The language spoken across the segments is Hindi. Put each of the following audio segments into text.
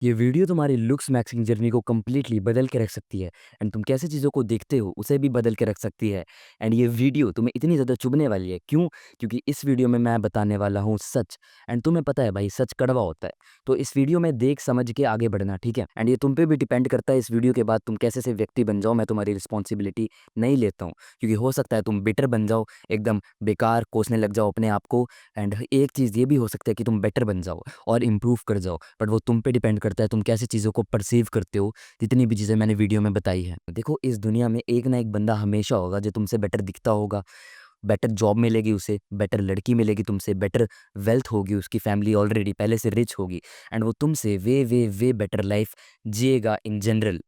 ये वीडियो तुम्हारी लुक्स मैक्सिंग जर्नी को कंप्लीटली बदल के रख सकती है। एंड तुम कैसे चीज़ों को देखते हो उसे भी बदल के रख सकती है। एंड ये वीडियो तुम्हें इतनी ज़्यादा चुभने वाली है, क्यों? क्योंकि इस वीडियो में मैं बताने वाला हूँ सच। एंड तुम्हें पता है भाई, सच कड़वा होता है। तो इस वीडियो में देख समझ के आगे बढ़ना, ठीक है? एंड ये तुम पे भी डिपेंड करता है इस वीडियो के बाद तुम कैसे से व्यक्ति बन जाओ। मैं तुम्हारी रिस्पॉन्सिबिलिटी नहीं लेता हूँ, क्योंकि हो सकता है तुम बिटर बन जाओ, एकदम बेकार कोसने लग जाओ अपने आप को। एंड एक चीज़ ये भी हो सकता है कि तुम बेटर बन जाओ और इम्प्रूव कर जाओ, बट वो तुम पे डिपेंड करता है तुम कैसे चीज़ों को परसीव करते हो। जितनी भी चीज़ें मैंने वीडियो में बताई है, देखो इस दुनिया में एक ना एक बंदा हमेशा होगा जो तुमसे बेटर दिखता होगा। बेटर जॉब मिलेगी उसे, बेटर लड़की मिलेगी तुमसे, बेटर वेल्थ होगी, उसकी फैमिली ऑलरेडी पहले से रिच होगी। एंड वो तुमसे way way way better life जिएगा इन जनरल,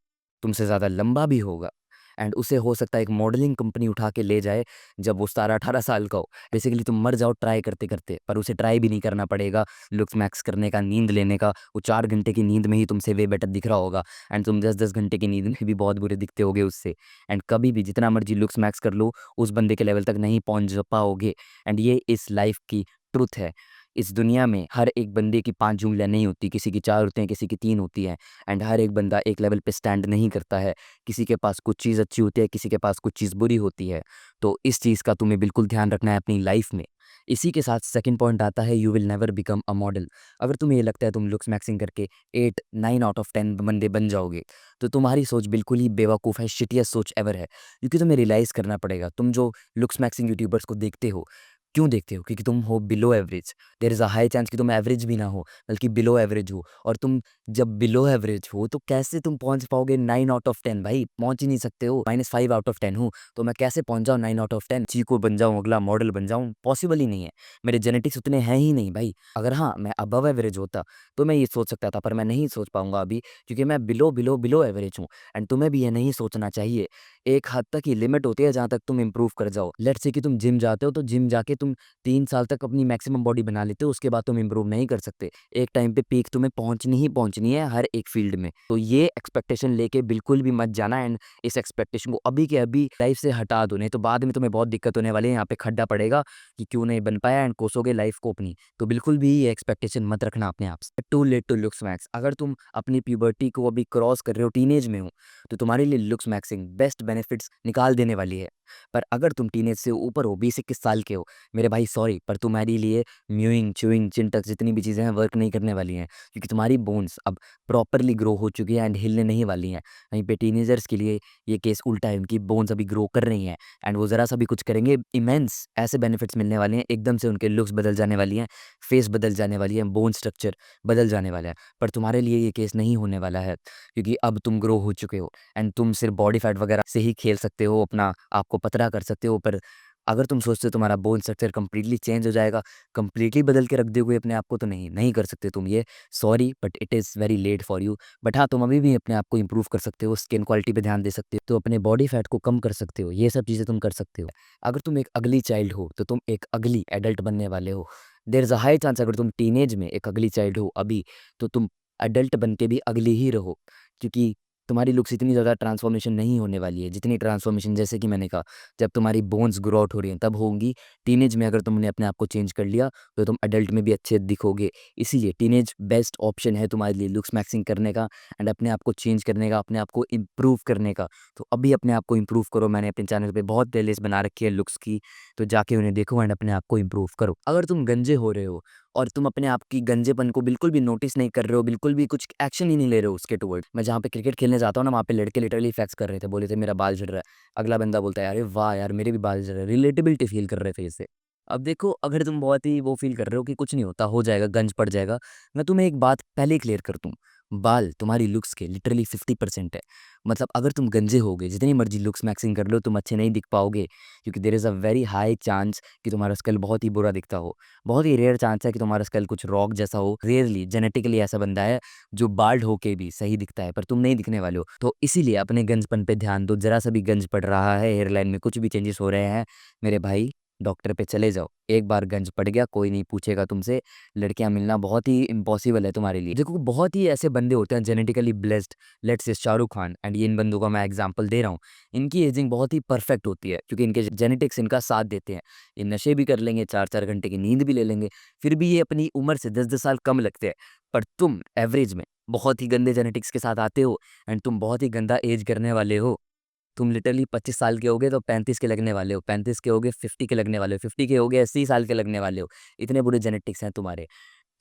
तुमसे ज़्यादा लंबा भी होगा। एंड उसे हो सकता है एक मॉडलिंग कंपनी उठा के ले जाए जब वो 17-18 साल का हो। बेसिकली तुम मर जाओ ट्राई करते करते, पर उसे ट्राई भी नहीं करना पड़ेगा लुक्स मैक्स करने का, नींद लेने का। वो 4 घंटे की नींद में ही तुमसे वे बेटर दिख रहा होगा। एंड तुम 10-10 घंटे की नींद में भी बहुत बुरे दिखते होगे उससे। एंड कभी भी जितना मर्जी लुक्स मैक्स कर लो, उस बंदे के लेवल तक नहीं पहुंच पाओगे। एंड ये इस लाइफ की ट्रुथ है। इस दुनिया में हर एक बंदे की 5 उँगलियां नहीं होती, किसी की 4 होती हैं, किसी की 3 होती हैं। एंड हर एक बंदा एक लेवल पे स्टैंड नहीं करता है। किसी के पास कुछ चीज़ अच्छी होती है, किसी के पास कुछ चीज़ बुरी होती है। तो इस चीज़ का तुम्हें बिल्कुल ध्यान रखना है अपनी लाइफ में। इसी के साथ सेकंड पॉइंट आता है, you will never become a model. अगर तुम्हें ये लगता है तुम लुक्स मैक्सिंग करके 8 9 आउट ऑफ 10 बंदे बन जाओगे, तो तुम्हारी सोच बिल्कुल ही बेवकूफ़ है, शिटिएस्ट सोच एवर है। क्योंकि तुम्हें रियलाइज़ करना पड़ेगा, तुम जो लुक्स मैक्सिंग यूट्यूबर्स को देखते हो, क्यों देखते हो? क्योंकि तुम हो below average. There is a high chance कि तुम एवरेज भी ना हो, बल्कि बिलो एवरेज हो। और तुम जब बिलो एवरेज हो तो कैसे तुम पहुँच पाओगे 9 आउट ऑफ 10? भाई पहुँच ही नहीं सकते हो। -5 आउट ऑफ 10 हूँ, तो मैं कैसे पहुँच जाऊँ 9 आउट ऑफ 10? चीको बन जाऊँ, अगला मॉडल बन जाऊँ, पॉसिबल ही नहीं है। मेरे जेनेटिक्स उतने हैं ही नहीं भाई। अगर हाँ, मैं अबव एवरेज होता, तो मैं ये सोच सकता था, पर मैं नहीं सोच पाऊँगा अभी, क्योंकि मैं बिलो एवरेज हूँ। एंड तुम्हें भी ये नहीं सोचना चाहिए। एक हद तक ही लिमिट होती है जहाँ तक तुम इम्प्रूव कर जाओ। लेट्स से कि तुम जिम जाते हो, तो जिम जाके तुम 3 साल तक अपनी मैक्सिमम बॉडी बना लेते हो, उसके बाद तुम इम्प्रूव नहीं कर सकते। एक टाइम पे पीक तुम्हें पहुँचनी ही पहुँचनी है हर एक फ़ील्ड में। तो ये एक्सपेक्टेशन लेके बिल्कुल भी मत जाना। एंड इस एक्सपेक्टेशन को अभी के अभी लाइफ़ से हटा दो, नहीं तो बाद में तुम्हें बहुत दिक्कत होने वाली है। यहाँ पे खड्डा पड़ेगा कि क्यों नहीं बन पाया, एंड कोसोगे लाइफ़ को अपनी। तो बिल्कुल भी ये एक्सपेक्टेशन मत रखना अपने आप से। Too late to looksmax. अगर तुम अपनी प्यूबर्टी को अभी क्रॉस कर रहे हो, टीनेज में हो, तो तुम्हारे लिए लुक्स मैक्सिंग बेस्ट बेनिफिट्स निकाल देने वाली है। पर अगर तुम टीनेज से ऊपर हो, 20-21 साल के हो, मेरे भाई सॉरी, पर तुम्हारे लिए म्यूइंग, च्यूइंग, चिन टच जितनी भी चीज़ें हैं वर्क नहीं करने वाली हैं, क्योंकि तुम्हारी बोन्स अब प्रॉपरली ग्रो हो चुकी है एंड हिलने नहीं वाली हैं। वहीं पे टीनेजर्स के लिए ये केस उल्टा है, उनकी बोन्स अभी ग्रो कर रही हैं एंड वो ज़रा सा भी कुछ करेंगे, इमेंस ऐसे बेनिफिट्स मिलने वाले हैं, एकदम से उनके लुक्स बदल जाने वाली हैं, फेस बदल जाने वाली है, बोन स्ट्रक्चर बदल जाने वाला है। पर तुम्हारे लिए ये केस नहीं होने वाला है, क्योंकि अब तुम ग्रो हो चुके हो एंड तुम सिर्फ बॉडी फैट वगैरह से ही खेल सकते हो, अपना आपको पतला कर सकते हो। पर अगर तुम सोचते हो तुम्हारा बोन स्ट्रक्चर कंप्लीटली चेंज हो जाएगा, कंप्लीटली बदल के रख दोगे अपने आप को, तो नहीं, नहीं कर सकते तुम ये। Sorry, but it is very late for you. But हाँ, तुम अभी भी अपने आप को इम्प्रूव कर सकते हो, स्किन क्वालिटी पे ध्यान दे सकते हो, तो अपने बॉडी फैट को कम कर सकते हो, ये सब चीज़ें तुम कर सकते हो। अगर तुम एक अगली चाइल्ड हो, तो तुम एक अगली एडल्ट बनने वाले हो। There is a high chance अगर तुम टीनेज में एक अगली चाइल्ड हो अभी, तो तुम एडल्ट बन के भी अगली ही रहो, क्योंकि तुम्हारी लुक्स इतनी ज़्यादा ट्रांसफॉर्मेशन नहीं होने वाली है, जितनी ट्रांसफॉर्मेशन जैसे कि मैंने कहा, जब तुम्हारी बोन्स ग्रो आउट हो रही हैं तब होंगी। टीनेज में अगर तुमने अपने आप को चेंज कर लिया, तो तुम एडल्ट में भी अच्छे दिखोगे। इसीलिए टीनेज बेस्ट ऑप्शन है तुम्हारे लिए लुक्स मैक्सिंग करने का एंड अपने आप को चेंज करने का, अपने आप को इम्प्रूव करने का। तो अभी अपने आप को इम्प्रूव करो। मैंने अपने चैनल पे बहुत प्लेलिस्ट बना रखी है लुक्स की, तो जाके उन्हें देखो एंड अपने आप को इम्प्रूव करो। अगर तुम गंजे हो रहे हो और तुम अपने आप की गंजेपन को बिल्कुल भी नोटिस नहीं कर रहे हो, बिल्कुल भी कुछ एक्शन ही नहीं ले रहे हो उसके टुवर्ड्स। मैं जहाँ पे क्रिकेट खेलने जाता हूँ ना, वहाँ पे लड़के लिटरली फ्लेक्स कर रहे थे, बोले थे मेरा बाल झड़ रहा है। अगला बंदा बोलता है अरे वाह यार, मेरे भी बाल झड़ रहे हैं। रिलेटेबिलिटी फील कर रहे थे इससे। अब देखो, अगर तुम बहुत ही वो फील कर रहे हो कि कुछ नहीं होता, हो जाएगा, गंज पड़ जाएगा, मैं तुम्हें एक बात पहले ही क्लियर कर दूँ। बाल तुम्हारी लुक्स के लिटरली 50% है। मतलब अगर तुम गंजे होगे, जितनी मर्जी लुक्स मैक्सिंग कर लो, तुम अच्छे नहीं दिख पाओगे, क्योंकि there is a very high chance कि तुम्हारा स्कल बहुत ही बुरा दिखता हो। बहुत ही रेयर चांस है कि तुम्हारा स्कल कुछ रॉक जैसा हो। रेयरली जेनेटिकली ऐसा बंदा है जो बाल्ड होके भी सही दिखता है, पर तुम नहीं दिखने वाले हो। तो इसीलिए अपने गंजपन पे ध्यान दो। जरा सा भी गंज पड़ रहा है, हेयरलाइन में कुछ भी चेंजेस हो रहे हैं, मेरे भाई डॉक्टर पे चले जाओ। एक बार गंज पड़ गया, कोई नहीं पूछेगा तुमसे। लड़कियां मिलना बहुत ही इम्पॉसिबल है तुम्हारे लिए। देखो, बहुत ही ऐसे बंदे होते हैं genetically blessed, let's say Shahrukh Khan, and ये इन बंदों का मैं एग्जांपल दे रहा हूँ। इनकी एजिंग बहुत ही परफेक्ट होती है, क्योंकि इनके जेनेटिक्स इनका साथ देते हैं। ये नशे भी कर लेंगे, 4-4 घंटे की नींद भी ले लेंगे, फिर भी ये अपनी उम्र से 10-10 साल कम लगते हैं। पर तुम एवरेज में बहुत ही गंदे जेनेटिक्स के साथ आते हो एंड तुम बहुत ही गंदा एज करने वाले हो। तुम लिटरली 25 साल के होगे तो 35 के लगने वाले हो, 35 के होगे 50 के लगने वाले हो, 50 के होगे 80 साल के लगने वाले हो। इतने बुरे जेनेटिक्स हैं तुम्हारे।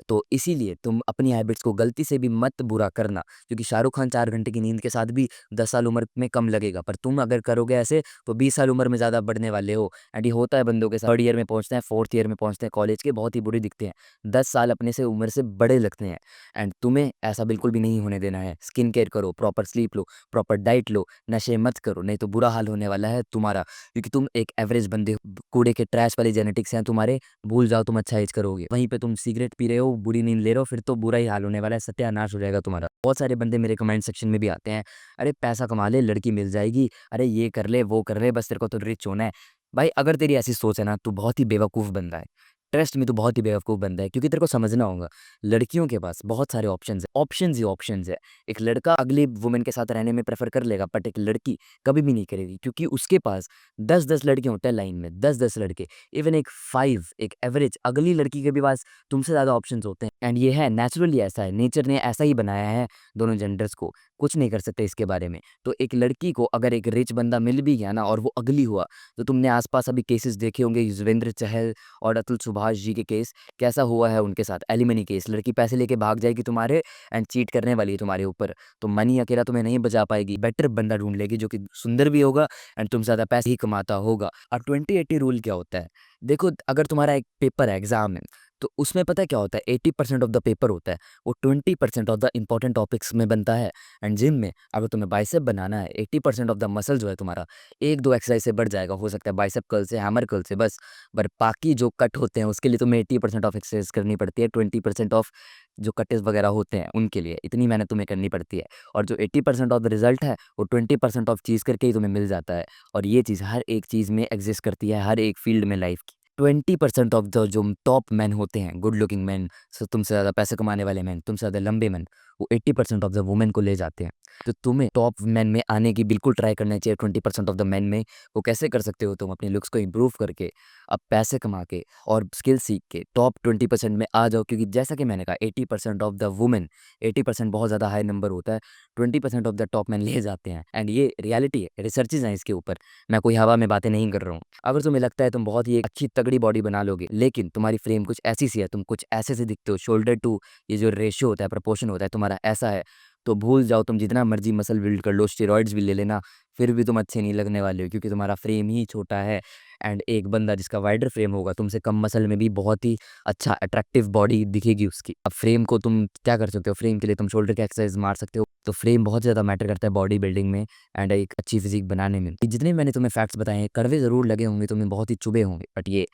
तो इसीलिए तुम अपनी हैबिट्स को गलती से भी मत बुरा करना, क्योंकि शाहरुख खान 4 घंटे की नींद के साथ भी 10 साल उम्र में कम लगेगा, पर तुम अगर करोगे ऐसे तो 20 साल उम्र में ज़्यादा बढ़ने वाले हो। एंड ये होता है बंदों के साथ, 3rd ईयर में पहुँचते हैं, 4th ईयर में पहुँचते हैं कॉलेज के, बहुत ही बुरे दिखते हैं, 10 साल अपने से उम्र से बड़े लगते हैं। एंड तुम्हें ऐसा बिल्कुल भी नहीं होने देना है। स्किन केयर करो, प्रॉपर स्लीप लो, प्रॉपर डाइट लो, नशे मत करो, नहीं तो बुरा हाल होने वाला है तुम्हारा, क्योंकि तुम एक एवरेज बंदे हो। कूड़े के ट्रैश वाले जेनेटिक्स हैं तुम्हारे, भूल जाओ तुम अच्छा एज करोगे। वहीं पे तुम सिगरेट पी रहे हो, बुरी नींद ले रहे हो, फिर तो बुरा ही हाल होने वाला है, सत्यानाश हो जाएगा तुम्हारा। बहुत सारे बंदे मेरे कमेंट सेक्शन में भी आते हैं, अरे पैसा कमा ले, लड़की मिल जाएगी, अरे ये कर ले, वो कर ले, बस तेरे को तो रिच होना है। भाई अगर तेरी ऐसी सोच है ना, तू बहुत ही बेवकूफ़ बंदा है। ट्रस्ट में तू बहुत ही बेवकूफ़ बंदा है, क्योंकि तेरे को समझना होगा, लड़कियों के पास बहुत सारे ऑप्शंस है, ऑप्शंस ही ऑप्शंस है। एक लड़का अगली वुमेन के साथ रहने में प्रेफर कर लेगा, बट एक लड़की कभी भी नहीं करेगी, क्योंकि उसके पास 10-10 लड़के होते हैं लाइन में, 10-10 लड़के, इवन एक 5 एक एवरेज अगली लड़की के भी पास तुमसे ज़्यादा ऑप्शंस होते हैं। एंड ये है नेचुरली, ऐसा है, नेचर ने ऐसा ही बनाया है दोनों जेंडर्स को, कुछ नहीं कर सकते इसके बारे में। तो एक लड़की को अगर एक रिच बंदा मिल भी गया ना और वो अगली हुआ, तो तुमने आसपास अभी केसेस देखे होंगे, युजवेंद्र चहल और अतुल सुभाष जी के केस, कैसा हुआ है उनके साथ, एलिमनी केस, लड़की पैसे लेके भाग जाएगी तुम्हारे एंड चीट करने वाली है तुम्हारे ऊपर, तो मनी अकेला तुम्हें नहीं बचा पाएगी, बेटर बंदा ढूंढ लेगी जो कि सुंदर भी होगा एंड तुम ज़्यादा पैसे ही कमाता होगा। अब 20-80 रूल क्या होता है? देखो, अगर तुम्हारा एक पेपर है, एग्जाम है, तो उसमें पता है क्या होता है, 80% ऑफ द पेपर होता है, वो 20% ऑफ द इंपॉर्टेंट टॉपिक्स में बनता है। एंड जिम में अगर तुम्हें बाइसेप बनाना है, 80% ऑफ द मसल जो है तुम्हारा, 1-2 एक्सरसाइज से बढ़ जाएगा, हो सकता है बाइसेप कर्ल से, हैमर कर्ल से बस। पर बाकी जो कट होते हैं उसके लिए तुम्हें 80% ऑफ एक्सरसाइज करनी पड़ती है, 20% ऑफ जो कटेज वगैरह होते हैं उनके लिए इतनी मेहनत तुम्हें करनी पड़ती है। और जो 80% ऑफ द रिजल्ट है वो 20% ऑफ चीज़ करके ही तुम्हें मिल जाता है। और ये चीज़ हर एक चीज़ में एग्जिस्ट करती है, हर एक फील्ड में लाइफ की। 20% ऑफ द जो टॉप मैन होते हैं, गुड लुकिंग मैन, तुमसे ज़्यादा पैसे कमाने वाले मैन, तुमसे ज़्यादा लंबे मैन, वो 80% ऑफ द वुमेन को ले जाते हैं। तो तुम्हें टॉप मैन में आने की बिल्कुल ट्राई करना चाहिए, 20% ऑफ द मैन में। वो कैसे कर सकते हो तुम? अपने लुक्स को इम्प्रूव करके, अब पैसे कमा के और स्किल सीख के टॉप 20% में आ जाओ, क्योंकि जैसा कि मैंने कहा 80% ऑफ द वुमेन, 80% बहुत ज़्यादा हाई नंबर होता है, 20% ऑफ द टॉप मैन ले जाते हैं। एंड ये रियलिटी है, रिसर्चेज हैं इसके ऊपर, मैं कोई हवा में बातें नहीं कर रहा हूँ। अगर तुम्हें लगता है तुम बहुत ही एक अच्छी तगड़ी बॉडी बना लोगे, लेकिन तुम्हारी फ्रेम कुछ ऐसी सी है, तुम कुछ ऐसे से दिखते हो, शोल्डर टू ये जो रेशियो होता है, प्रपोर्शन होता है तुम्हारा ऐसा है, तो भूल जाओ, तुम जितना मर्जी मसल बिल्ड कर लो, स्टेरॉइड्स भी ले लेना, फिर भी तुम अच्छे नहीं लगने वाले हो, क्योंकि तुम्हारा फ्रेम ही छोटा है। एंड एक बंदा जिसका वाइडर फ्रेम होगा, तुमसे कम मसल में भी बहुत ही अच्छा अट्रैक्टिव बॉडी दिखेगी उसकी। अब फ्रेम को तुम क्या कर सकते हो? फ्रेम के लिए तुम शोल्डर की एक्सरसाइज मार सकते हो। तो फ्रेम बहुत ज़्यादा मैटर करता है बॉडी बिल्डिंग में एंड एक अच्छी फिजिक बनाने में। जितने मैंने तुम्हें फैक्ट्स बताए हैं, कड़वे ज़रूर लगे होंगे, तुम्हें बहुत ही चुभे होंगे, बट ये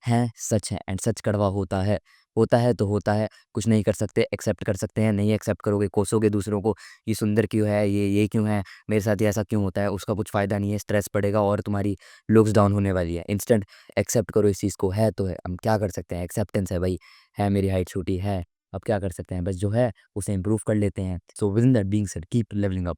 हैं, सच है। एंड सच कड़वा होता है। होता है तो होता है, कुछ नहीं कर सकते, एक्सेप्ट कर सकते हैं, नहीं एक्सेप्ट करोगे, कोसोगे दूसरों को, ये सुंदर क्यों है, ये क्यों है, मेरे साथ ये ऐसा क्यों होता है, उसका कुछ फ़ायदा नहीं है, स्ट्रेस पड़ेगा और तुम्हारी लुक्स डाउन होने वाली है। इंस्टेंट एक्सेप्ट करो इस चीज़ को, है तो है, हम क्या कर सकते हैं, एक्सेप्टेंस है भाई, है मेरी हाइट छोटी है, अब क्या कर सकते हैं, बस जो है उसे इम्प्रूव कर लेते हैं। So within that being said, keep levelling up.